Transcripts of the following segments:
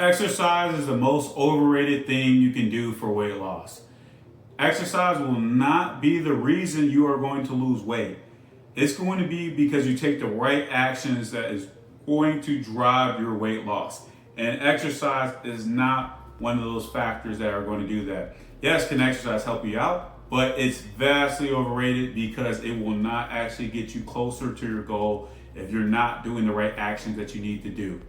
Exercise is the most overrated thing you can do for weight loss. Exercise will not be the reason you are going to lose weight. It's going to be because you take the right actions that is going to drive your weight loss. And exercise is not one of those factors that are going to do that. Yes, can exercise help you out? But it's vastly overrated because it will not actually get you closer to your goal if you're not doing the right actions that you need to do.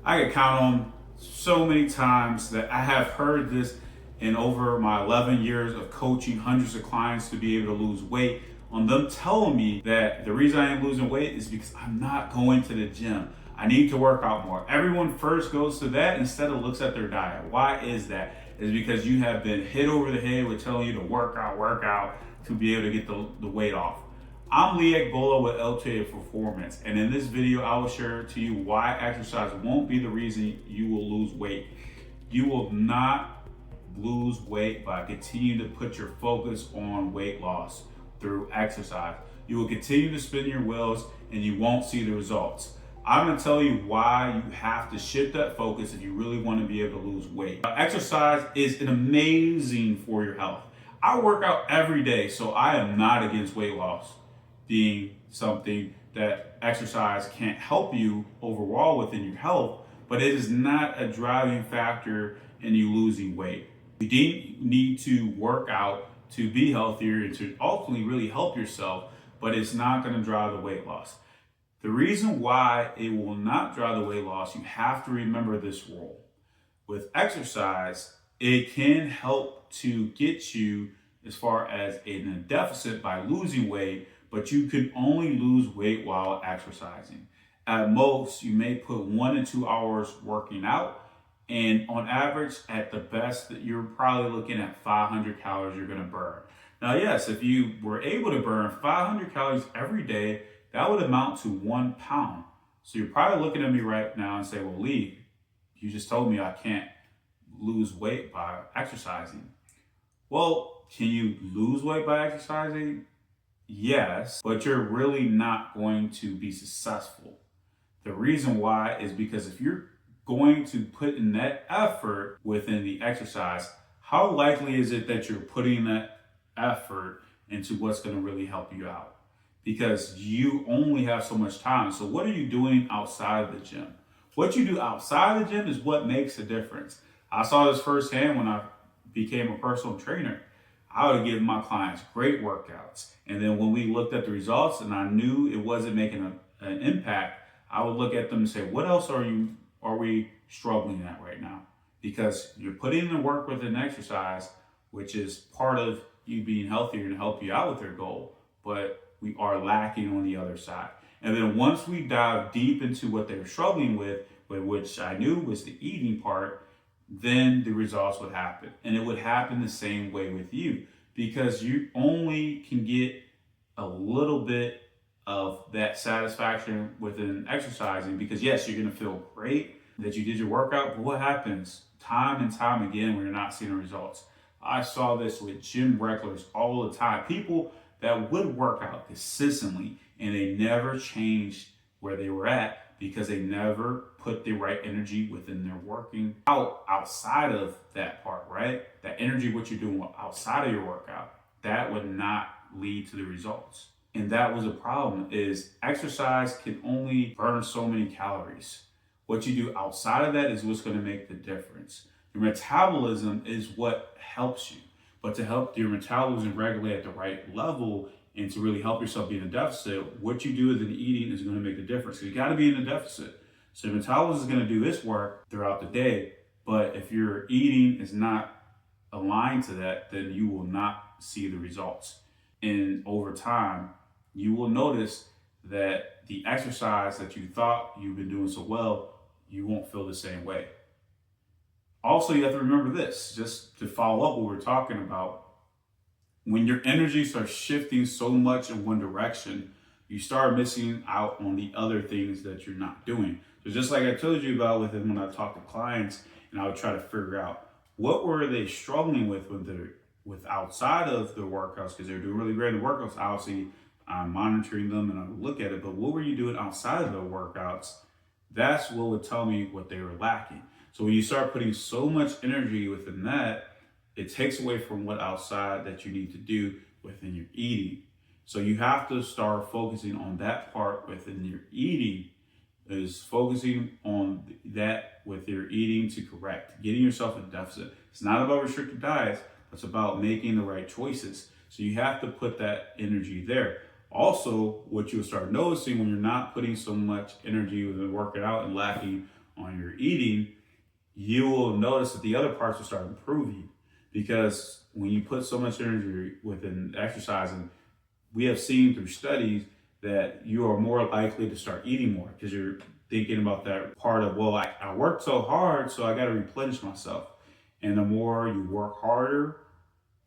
I could count on so many times that I have heard this in over my 11 years of coaching hundreds of clients to be able to lose weight, on them telling me that the reason I am losing weight is because I'm not going to the gym. I need to work out more. Everyone first goes to that instead of looks at their diet. Why is that? It's because you have been hit over the head with telling you to work out to be able to get the weight off. I'm Lee Agbohlah with LTAPerformance, and in this video I will share to you why exercise won't be the reason you will lose weight. You will not lose weight by continuing to put your focus on weight loss through exercise. You will continue to spin your wheels and you won't see the results. I'm going to tell you why you have to shift that focus if you really want to be able to lose weight. Exercise is amazing for your health. I work out every day, so I am not against weight loss being something that exercise can't help you overall within your health, but it is not a driving factor in you losing weight. You need to work out to be healthier and to ultimately really help yourself, but it's not going to drive the weight loss. The reason why it will not drive the weight loss, you have to remember this rule. With exercise, it can help to get you as far as in a deficit by losing weight, but you can only lose weight while exercising. At most, you may put 1 to 2 hours working out, and on average, at the best, you're probably looking at 500 calories you're gonna burn. Now, yes, if you were able to burn 500 calories every day, that would amount to 1 pound. So you're probably looking at me right now and say, well, Lee, you just told me I can't lose weight by exercising. Well, can you lose weight by exercising? Yes, but you're really not going to be successful. The reason why is because if you're going to put in that effort within the exercise, how likely is it that you're putting that effort into what's going to really help you out? Because you only have so much time. So what are you doing outside of the gym? What you do outside of the gym is what makes a difference. I saw this firsthand when I became a personal trainer. I would give my clients great workouts. And then when we looked at the results and I knew it wasn't making an impact, I would look at them and say, what else are we struggling at right now? Because you're putting in the work with an exercise, which is part of you being healthier to help you out with your goal, but we are lacking on the other side. And then once we dive deep into what they were struggling with, which I knew was the eating part, then the results would happen. And it would happen the same way with you, because you only can get a little bit of that satisfaction within exercising, because yes, you're going to feel great that you did your workout, but what happens time and time again when you're not seeing the results? I saw this with gym regulars all the time, people that would work out consistently and they never changed where they were at because they never put the right energy within their working out outside of that part, right? That energy, what you're doing outside of your workout, that would not lead to the results. And that was a problem, is exercise can only burn so many calories. What you do outside of that is what's going to make the difference. Your metabolism is what helps you. But to help your metabolism regulate at the right level and to really help yourself be in a deficit, what you do within eating is going to make the difference. So you got to be in a deficit. So your metabolism is going to do its work throughout the day. But if your eating is not aligned to that, then you will not see the results. And over time, you will notice that the exercise that you thought you've been doing so well, you won't feel the same way. Also, you have to remember this, just to follow up what we're talking about. When your energy starts shifting so much in one direction, you start missing out on the other things that you're not doing. So just like I told you about when I talk to clients and I would try to figure out what were they struggling with outside of the workouts, because they're doing really great in the workouts. Obviously, I'm monitoring them and I would look at it, but what were you doing outside of the workouts? That's what would tell me what they were lacking. So when you start putting so much energy within that, it takes away from what outside that you need to do within your eating. So you have to start focusing on that part within your eating, is focusing on that with your eating to correct, getting yourself in deficit. It's not about restrictive diets, it's about making the right choices. So you have to put that energy there. Also, what you'll start noticing when you're not putting so much energy within working out and lacking on your eating, you will notice that the other parts will start improving. Because when you put so much energy within exercising, we have seen through studies that you are more likely to start eating more because you're thinking about that part of, well, I worked so hard, so I got to replenish myself. And the more you work harder,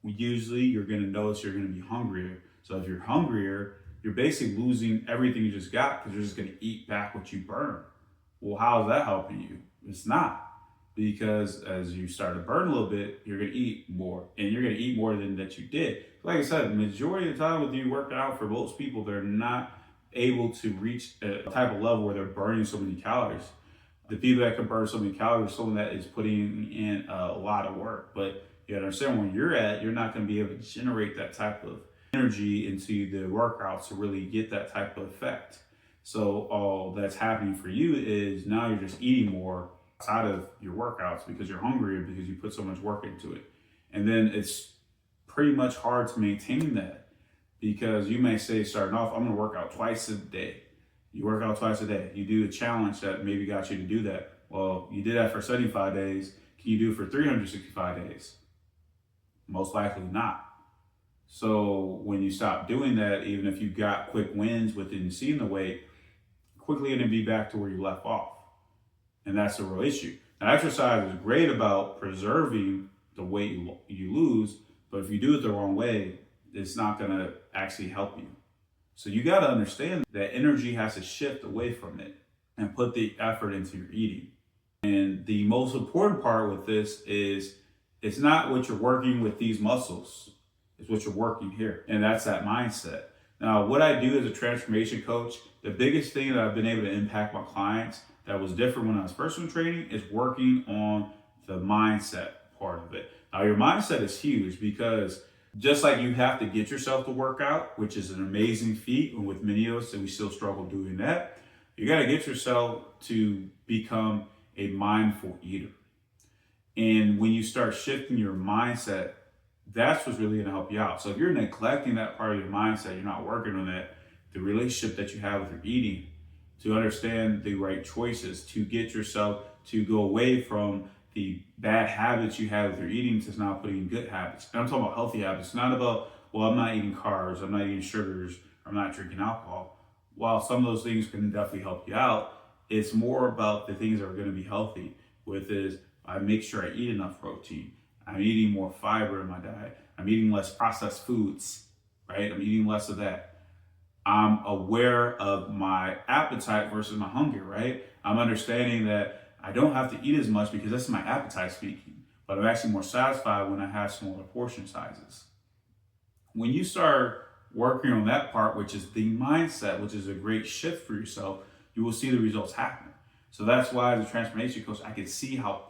usually you're going to notice you're going to be hungrier. So if you're hungrier, you're basically losing everything you just got because you're just going to eat back what you burn. Well, how is that helping you? It's not. Because as you start to burn a little bit, you're going to eat more, and you're going to eat more than that you did. Like I said, the majority of the time with you working out, for most people, they're not able to reach a type of level where they're burning so many calories. The people that can burn so many calories, someone that is putting in a lot of work. But you gotta understand, where you're at, you're not going to be able to generate that type of energy into the workouts to really get that type of effect. So all that's happening for you is now you're just eating more outside of your workouts because you're hungrier because you put so much work into it. And then it's pretty much hard to maintain that, because you may say starting off, I'm going to work out twice a day. You work out twice a day. You do a challenge that maybe got you to do that. Well, you did that for 75 days. Can you do it for 365 days? Most likely not. So when you stop doing that, even if you got quick wins within seeing the weight, quickly going to be back to where you left off. And that's the real issue. Now, exercise is great about preserving the weight you lose, but if you do it the wrong way, it's not going to actually help you. So you got to understand that energy has to shift away from it and put the effort into your eating. And the most important part with this is it's not what you're working with these muscles, it's what you're working here. And that's that mindset. Now, what I do as a transformation coach, the biggest thing that I've been able to impact my clients that was different when I was personal training is working on the mindset part of it. Now, your mindset is huge, because just like you have to get yourself to work out, which is an amazing feat, and with many of us, and we still struggle doing that, you got to get yourself to become a mindful eater. And when you start shifting your mindset, that's what's really going to help you out. So if you're neglecting that part of your mindset, you're not working on that, the relationship that you have with your eating, to understand the right choices, to get yourself to go away from the bad habits you have with your eating to now putting in good habits. And I'm talking about healthy habits. It's not about, well, I'm not eating carbs, I'm not eating sugars, I'm not drinking alcohol. While some of those things can definitely help you out, it's more about the things that are going to be healthy. With is, I make sure I eat enough protein. I'm eating more fiber in my diet. I'm eating less processed foods, right? I'm eating less of that. I'm aware of my appetite versus my hunger, right? I'm understanding that I don't have to eat as much because that's my appetite speaking, but I'm actually more satisfied when I have smaller portion sizes. When you start working on that part, which is the mindset, which is a great shift for yourself, you will see the results happen. So that's why as a transformation coach, I can see how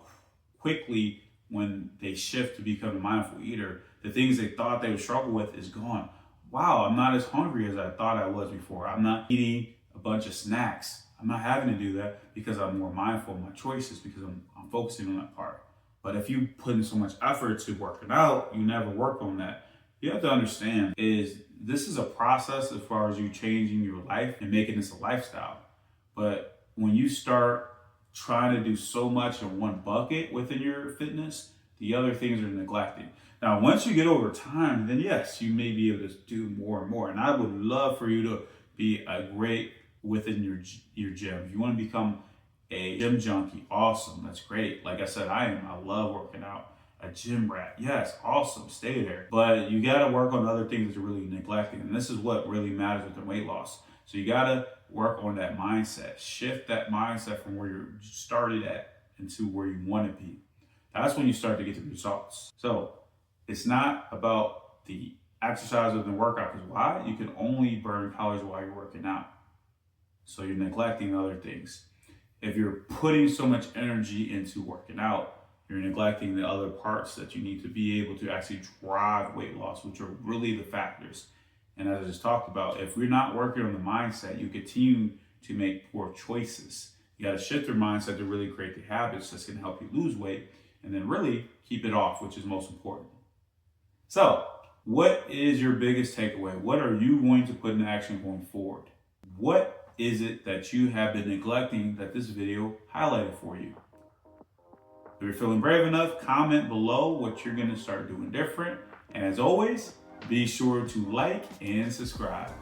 quickly when they shift to become a mindful eater, the things they thought they would struggle with is gone. Wow, I'm not as hungry as I thought I was before. I'm not eating a bunch of snacks. I'm not having to do that because I'm more mindful of my choices, because I'm focusing on that part. But if you put in so much effort to working out, you never work on that. You have to understand is this is a process as far as you changing your life and making this a lifestyle. But when you start trying to do so much in one bucket within your fitness, the other things are neglected. Now, once you get over time, then yes, you may be able to do more and more. And I would love for you to be a great within your gym. If you want to become a gym junkie, awesome. That's great. Like I said, I am. I love working out. A gym rat, yes, awesome. Stay there. But you got to work on other things that you're really neglecting. And this is what really matters with the weight loss. So you got to work on that mindset. Shift that mindset from where you started at into where you want to be. That's when you start to get the results. So it's not about the exercise or the workout, because why? You can only burn calories while you're working out. So you're neglecting other things. If you're putting so much energy into working out, you're neglecting the other parts that you need to be able to actually drive weight loss, which are really the factors. And as I just talked about, if we're not working on the mindset, you continue to make poor choices. You got to shift your mindset to really create the habits that's going to help you lose weight and then really keep it off, which is most important. So, what is your biggest takeaway? What are you going to put into action going forward? What is it that you have been neglecting that this video highlighted for you? If you're feeling brave enough, comment below what you're going to start doing different. And as always, be sure to like and subscribe.